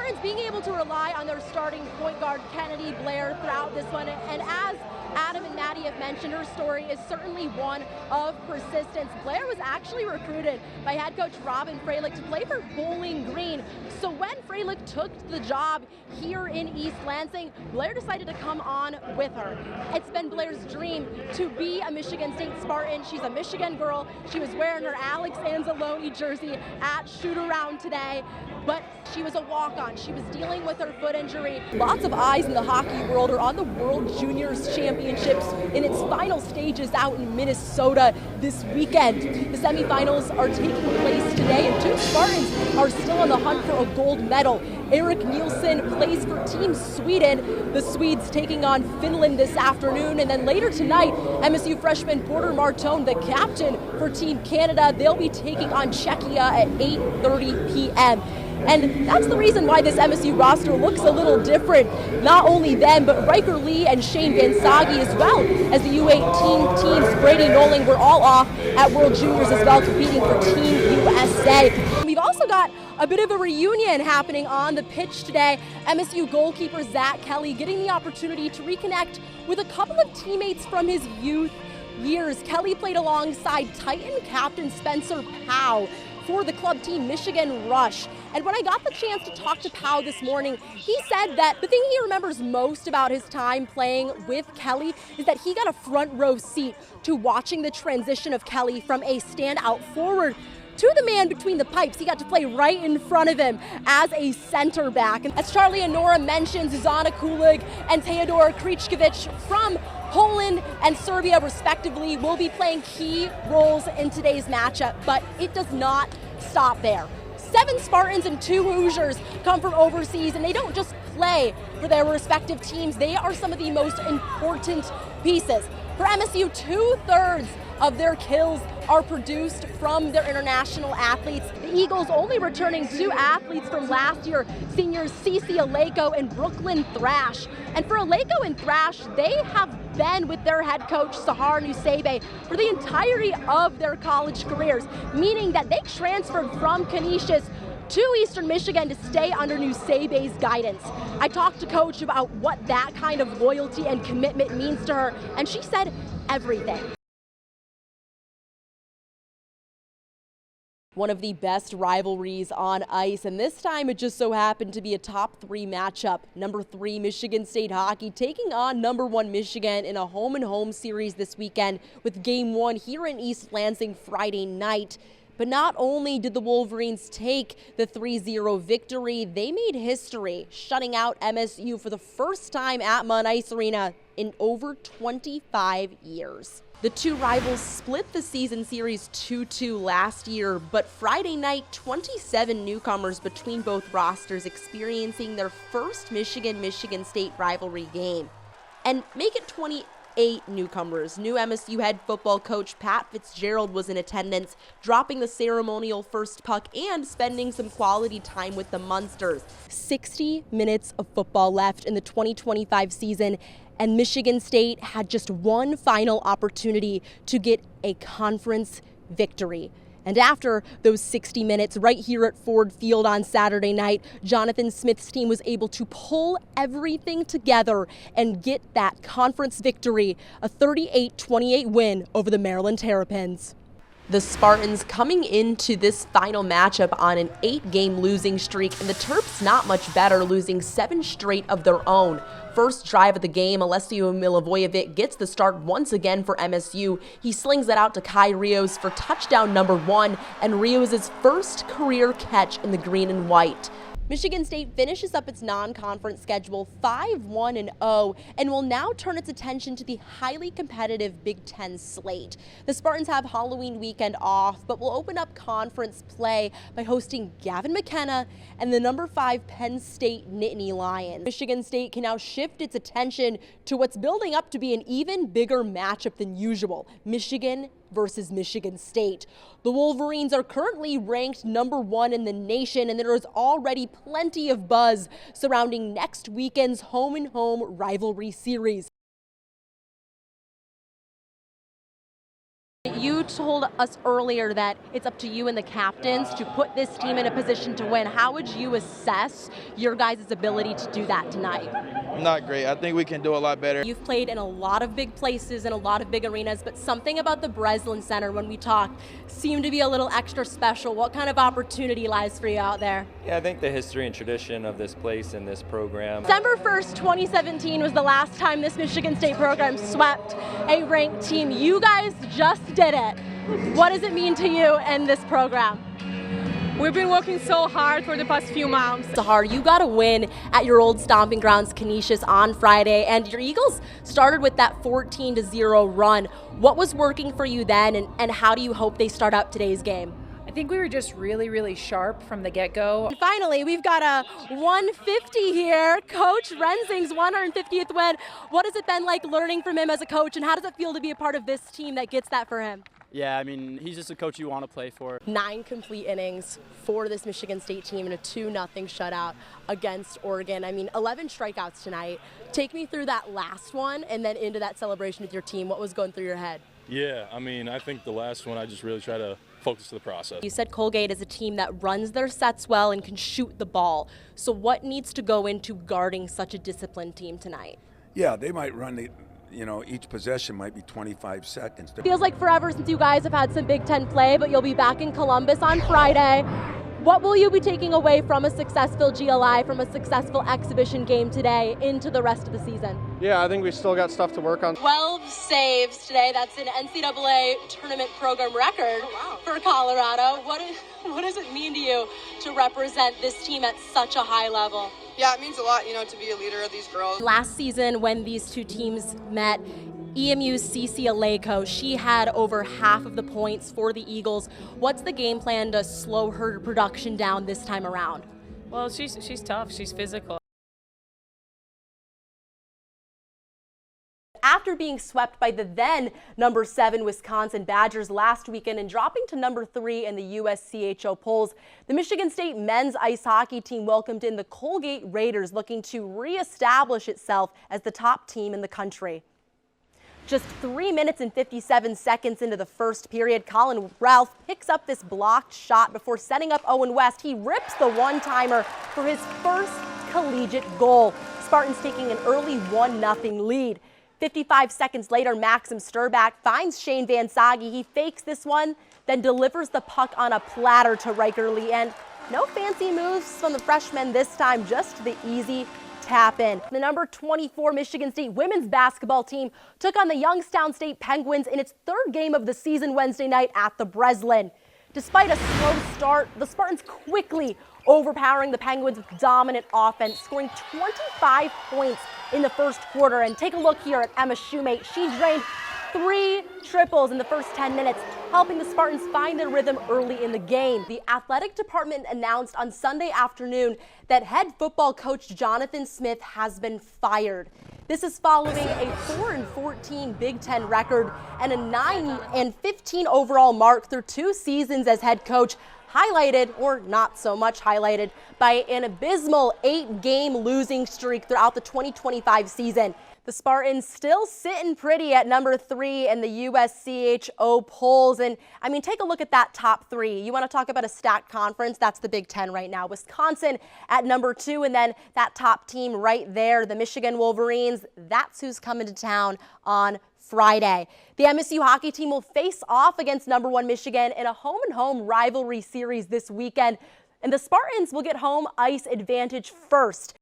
Spartans being able to rely on their starting point guard, Kennedy Blair, throughout this one. And as Adam and Maddie have mentioned, her story is certainly one of persistence. Blair was actually recruited by head coach Robin Freilich to play for Bowling Green. So when Freilich took the job here in East Lansing, Blair decided to come on with her. It's been Blair's dream to be a Michigan State Spartan. She's a Michigan girl. She was wearing her Alex Anzalone jersey at shoot-around today, but she was a walk-on. She was dealing with her foot injury. Lots of eyes in the hockey world are on the World Juniors Championships in its final stages out in Minnesota this weekend. The semifinals are taking place today, and two Spartans are still on the hunt for a gold medal. Eric Nielsen plays for Team Sweden. The Swedes taking on Finland this afternoon, and then later tonight, MSU freshman Porter Martone, the captain for Team Canada, they'll be taking on Czechia at 8:30 p.m. And that's the reason why this MSU roster looks a little different. Not only them, but Riker Lee and Shane Gansagi, as well as the U18 teams. Brady Noling were all off at World Juniors as well, competing for Team USA. We've also got a bit of a reunion happening on the pitch today. MSU goalkeeper Zach Kelly getting the opportunity to reconnect with a couple of teammates from his youth years. Kelly played alongside Titan captain Spencer Powell for the club team Michigan Rush. And when I got the chance to talk to Powell this morning, he said that the thing he remembers most about his time playing with Kelly is that he got a front row seat to watching the transition of Kelly from a standout forward to the man between the pipes. He got to play right in front of him as a center back. And as Charlie and Nora mentioned, Zuzana Kulig and Teodor Kričković from Poland and Serbia, respectively, will be playing key roles in today's matchup, but it does not stop there. 7 Spartans and 2 Hoosiers come from overseas, and they don't just play for their respective teams. They are some of the most important pieces. For MSU, 2/3 of their kills are produced from their international athletes. The Eagles only returning 2 athletes from last year, seniors Cece Aleko and Brooklyn Thrash. And for Aleko and Thrash, they have been with their head coach Sahar Nusebe for the entirety of their college careers, meaning that they transferred from Canisius to Eastern Michigan to stay under Nusebe's guidance. I talked to Coach about what that kind of loyalty and commitment means to her, and she said everything. One of the best rivalries on ice, and this time it just so happened to be a top 3 matchup. Number 3 Michigan State hockey taking on number 1 Michigan in a home-and-home series this weekend, with game 1 here in East Lansing Friday night. But not only did the Wolverines take the 3-0 victory, they made history, shutting out MSU for the first time at Munn Ice Arena in over 25 years. The two rivals split the season series 2-2 last year, but Friday night, 27 newcomers between both rosters experiencing their first Michigan State rivalry game. And make it 28 newcomers. New MSU head football coach Pat Fitzgerald was in attendance, dropping the ceremonial first puck and spending some quality time with the Munsters. 60 minutes of football left in the 2025 season, and Michigan State had just one final opportunity to get a conference victory. And after those 60 minutes right here at Ford Field on Saturday night, Jonathan Smith's team was able to pull everything together and get that conference victory, a 38-28 win over the Maryland Terrapins. The Spartans coming into this final matchup on an 8-game losing streak, and the Terps not much better, losing 7 straight of their own. First drive of the game, Alessio Milivojevic gets the start once again for MSU. He slings it out to Kai Rios for touchdown number 1, and Rios' first career catch in the green and white. Michigan State finishes up its non-conference schedule 5-1-0 and will now turn its attention to the highly competitive Big Ten slate. The Spartans have Halloween weekend off, but will open up conference play by hosting Gavin McKenna and the number 5 Penn State Nittany Lions. Michigan State can now shift its attention to what's building up to be an even bigger matchup than usual: Michigan versus Michigan State. The Wolverines are currently ranked number 1 in the nation, and there is already plenty of buzz surrounding next weekend's home-and-home rivalry series. You told us earlier that it's up to you and the captains to put this team in a position to win. How would you assess your guys' ability to do that tonight? Not great. I think we can do a lot better. You've played in a lot of big places and a lot of big arenas, but something about the Breslin Center when we talked seemed to be a little extra special. What kind of opportunity lies for you out there? Yeah, I think the history and tradition of this place and this program. December 1st, 2017 was the last time this Michigan State program swept a ranked team. You guys just did it. What does it mean to you and this program? We've been working so hard for the past few months. It's hard. You got a win at your old stomping grounds, Canisius, on Friday, and your Eagles started with that 14-0 run. What was working for you then, and how do you hope they start up today's game? I think we were just really, really sharp from the get-go. And finally, we've got a 150 here. Coach Rensing's 150th win. What has it been like learning from him as a coach, and how does it feel to be a part of this team that gets that for him? Yeah, I mean, he's just a coach you want to play for. 9 complete innings for this Michigan State team and a 2-0 shutout against Oregon. I mean, 11 strikeouts tonight. Take me through that last one and then into that celebration with your team. What was going through your head? Yeah, I mean, I think the last one I just really try to focus to the process. You said Colgate is a team that runs their sets well and can shoot the ball. So what needs to go into guarding such a disciplined team tonight? Yeah, they might run the, each possession might be 25 seconds. Feels like forever since you guys have had some Big Ten play, but you'll be back in Columbus on Friday. What will you be taking away from a successful GLI, from a successful exhibition game today into the rest of the season? Yeah, I think we still got stuff to work on. 12 saves today. That's an NCAA tournament program record for Colorado. What does it mean to you to represent this team at such a high level? Yeah, it means a lot, to be a leader of these girls. Last season when these two teams met, EMU's Cece Aleko, she had over half of the points for the Eagles. What's the game plan to slow her production down this time around? Well, she's tough. She's physical. After being swept by the then number 7 Wisconsin Badgers last weekend and dropping to number 3 in the USCHO polls, the Michigan State men's ice hockey team welcomed in the Colgate Raiders, looking to reestablish itself as the top team in the country. Just 3 minutes and 57 seconds into the first period, Colin Ralph picks up this blocked shot before setting up Owen West. He rips the one-timer for his first collegiate goal. Spartans taking an early 1-0 lead. 55 seconds later, Maxim Sturback finds Shane Van Sage. He fakes this one, then delivers the puck on a platter to Riker Lee. And no fancy moves from the freshmen this time, just the easy tap in. The number 24 Michigan State women's basketball team took on the Youngstown State Penguins in its 3rd game of the season Wednesday night at the Breslin. Despite a slow start, the Spartans quickly overpowering the Penguins with dominant offense, scoring 25 points in the first quarter. And take a look here at Emma Shoemate. She drained 3 triples in the first 10 minutes, helping the Spartans find their rhythm early in the game. The athletic department announced on Sunday afternoon that head football coach Jonathan Smith has been fired. This is following a 4-14 Big Ten record and a 9-15 overall mark through 2 seasons as head coach, highlighted, or not so much highlighted, by an abysmal 8-game losing streak throughout the 2025 season. The Spartans still sitting pretty at number 3 in the USCHO polls. And I mean, take a look at that top 3. You want to talk about a stacked conference? That's the Big Ten right now. Wisconsin at number 2, and then that top team right there, the Michigan Wolverines. That's who's coming to town on Friday. The MSU hockey team will face off against number 1 Michigan in a home-and-home rivalry series this weekend. And the Spartans will get home ice advantage first.